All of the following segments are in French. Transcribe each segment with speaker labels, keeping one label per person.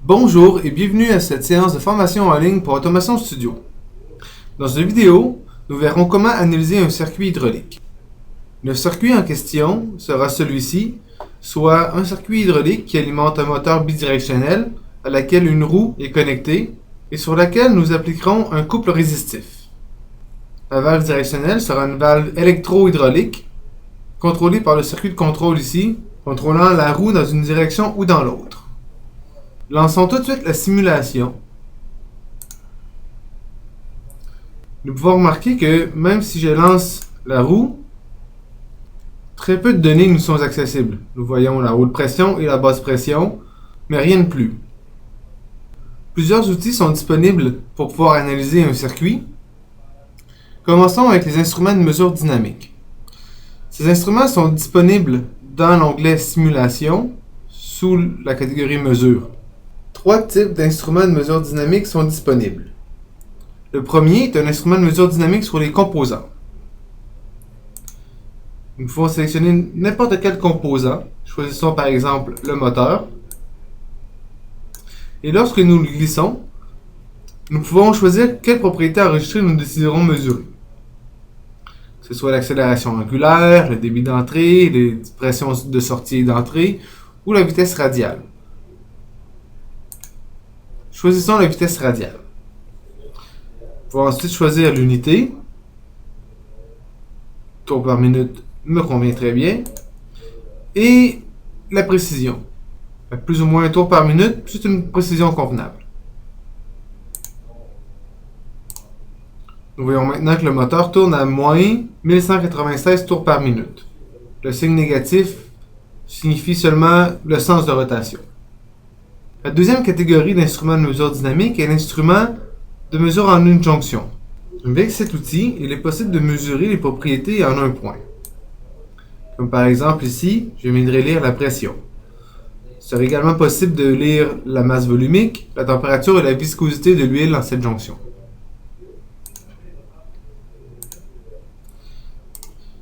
Speaker 1: Bonjour et bienvenue à cette séance de formation en ligne pour Automation Studio. Dans cette vidéo, nous verrons comment analyser un circuit hydraulique. Le circuit en question sera celui-ci, soit un circuit hydraulique qui alimente un moteur bidirectionnel à laquelle une roue est connectée et sur laquelle nous appliquerons un couple résistif. La valve directionnelle sera une valve électro-hydraulique contrôlée par le circuit de contrôle ici, contrôlant la roue dans une direction ou dans l'autre. Lançons tout de suite la simulation. Nous pouvons remarquer que même si je lance la roue, très peu de données nous sont accessibles. Nous voyons la haute pression et la basse pression, mais rien de plus. Plusieurs outils sont disponibles pour pouvoir analyser un circuit. Commençons avec les instruments de mesure dynamique. Ces instruments sont disponibles dans l'onglet Simulation sous la catégorie Mesure. Trois types d'instruments de mesure dynamique sont disponibles. Le premier est un instrument de mesure dynamique sur les composants. Nous pouvons sélectionner n'importe quel composant. Choisissons par exemple le moteur. Et lorsque nous le glissons, nous pouvons choisir quelle propriété enregistrée nous déciderons mesurer. Que ce soit l'accélération angulaire, le débit d'entrée, les pressions de sortie et d'entrée, ou la vitesse radiale. Choisissons la vitesse radiale. Nous pouvons ensuite choisir l'unité. Tours par minute me convient très bien. Et la précision. Plus ou moins un tour par minute, c'est une précision convenable. Nous voyons maintenant que le moteur tourne à moins 1196 tours par minute. Le signe négatif signifie seulement le sens de rotation. La deuxième catégorie d'instruments de mesure dynamique est l'instrument de mesure en une jonction. Avec cet outil, il est possible de mesurer les propriétés en un point. Comme par exemple ici, je viendrai lire la pression. Il serait également possible de lire la masse volumique, la température et la viscosité de l'huile dans cette jonction.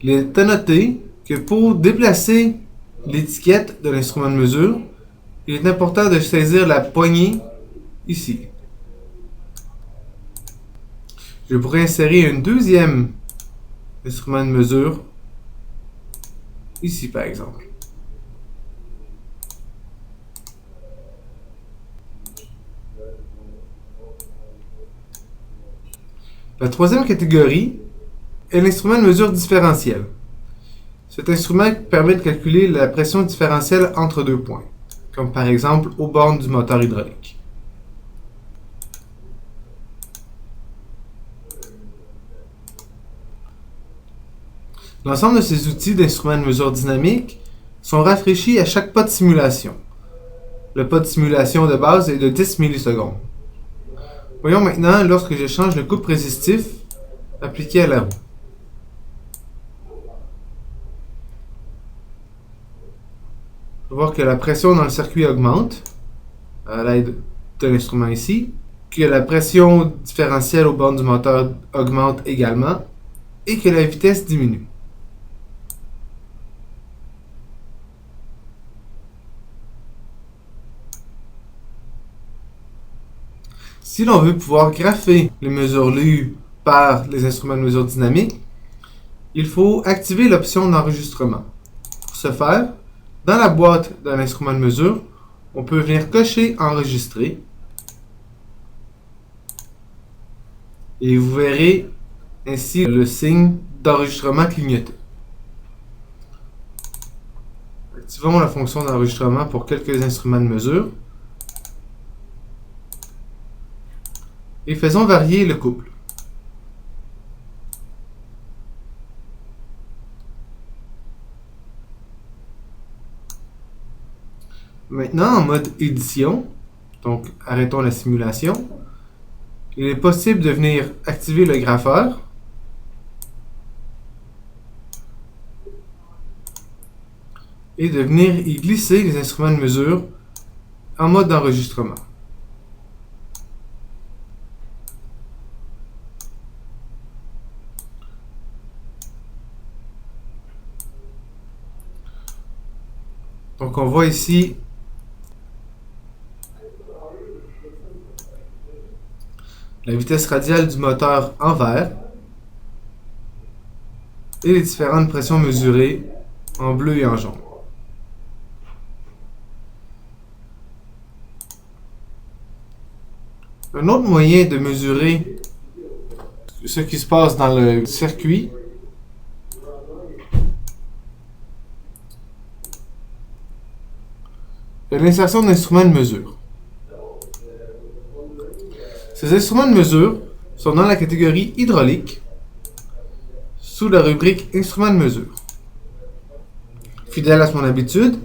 Speaker 1: Il est à noter que pour déplacer l'étiquette de l'instrument de mesure, il est important de saisir la poignée ici. Je pourrais insérer un deuxième instrument de mesure ici par exemple. La troisième catégorie est l'instrument de mesure différentiel. Cet instrument permet de calculer la pression différentielle entre deux points, comme par exemple aux bornes du moteur hydraulique. L'ensemble de ces outils d'instruments de mesure dynamique sont rafraîchis à chaque pas de simulation. Le pas de simulation de base est de 10 millisecondes. Voyons maintenant lorsque je change le couple résistif appliqué à la roue. On va voir que la pression dans le circuit augmente à l'aide de l'instrument ici, que la pression différentielle aux bornes du moteur augmente également et que la vitesse diminue. Si l'on veut pouvoir grapher les mesures lues par les instruments de mesure dynamique, il faut activer l'option d'enregistrement. Pour ce faire, dans la boîte de l'instrument de mesure, on peut venir cocher Enregistrer et vous verrez ainsi le signe d'enregistrement clignoter. Activons la fonction d'enregistrement pour quelques instruments de mesure et faisons varier le couple. Maintenant, en mode édition, donc arrêtons la simulation, il est possible de venir activer le grapheur et de venir y glisser les instruments de mesure en mode d'enregistrement. Donc on voit ici la vitesse radiale du moteur en vert et les différentes pressions mesurées en bleu et en jaune. Un autre moyen de mesurer ce qui se passe dans le circuit est l'insertion d'instruments de mesure. Ces instruments de mesure sont dans la catégorie hydraulique sous la rubrique instruments de mesure. Fidèle à son habitude,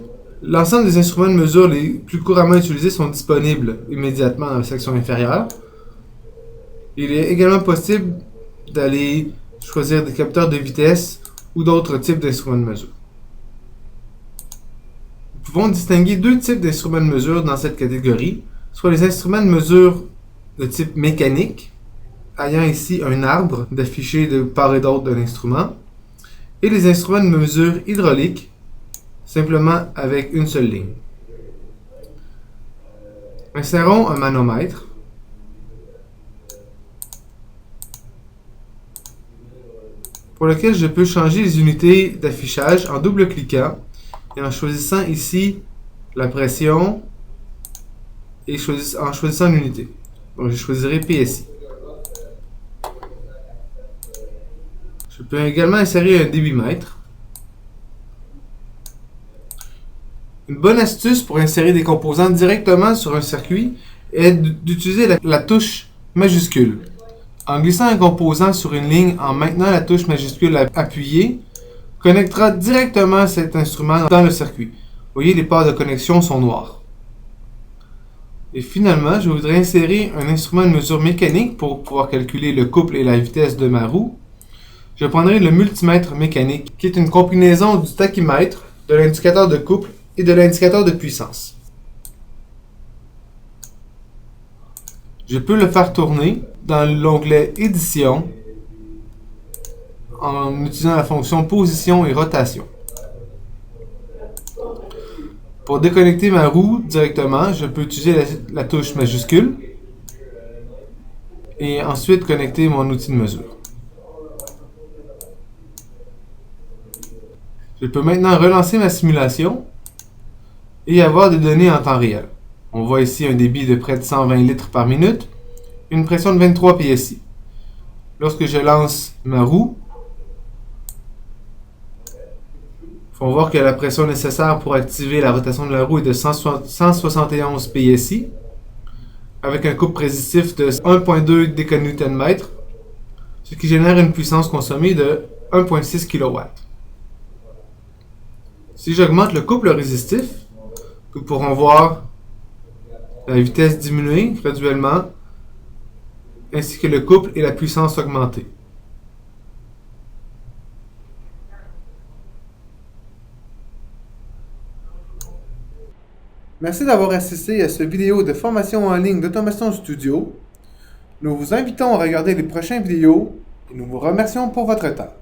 Speaker 1: l'ensemble des instruments de mesure les plus couramment utilisés sont disponibles immédiatement dans la section inférieure. Il est également possible d'aller choisir des capteurs de vitesse ou d'autres types d'instruments de mesure. Nous pouvons distinguer deux types d'instruments de mesure dans cette catégorie, soit les instruments de mesure de type mécanique, ayant ici un arbre d'affiché de part et d'autre de l'instrument, et les instruments de mesure hydraulique, simplement avec une seule ligne. Insérons un manomètre. Pour lequel je peux changer les unités d'affichage en double-cliquant et en choisissant ici la pression et en choisissant l'unité. Donc je choisirai PSI. Je peux également insérer un débitmètre. Une bonne astuce pour insérer des composants directement sur un circuit est d'utiliser la touche majuscule. En glissant un composant sur une ligne en maintenant la touche majuscule appuyée, connectera directement cet instrument dans le circuit. Vous voyez, les barres de connexion sont noires. Et finalement, je voudrais insérer un instrument de mesure mécanique pour pouvoir calculer le couple et la vitesse de ma roue. Je prendrai le multimètre mécanique, qui est une combinaison du tachymètre, de l'indicateur de couple et de l'indicateur de puissance. Je peux le faire tourner dans l'onglet Édition en utilisant la fonction Position et Rotation. Pour déconnecter ma roue directement, je peux utiliser la touche majuscule et ensuite connecter mon outil de mesure. Je peux maintenant relancer ma simulation et avoir des données en temps réel. On voit ici un débit de près de 120 litres par minute, une pression de 23 PSI. Lorsque je lance ma roue, il faut voir que la pression nécessaire pour activer la rotation de la roue est de 171 PSI, avec un couple résistif de 1.2 décNm, ce qui génère une puissance consommée de 1.6 kW. Si j'augmente le couple résistif, nous pourrons voir la vitesse diminuer graduellement, ainsi que le couple et la puissance augmenter. Merci d'avoir assisté à cette vidéo de formation en ligne d'Automation Studio. Nous vous invitons à regarder les prochaines vidéos et nous vous remercions pour votre temps.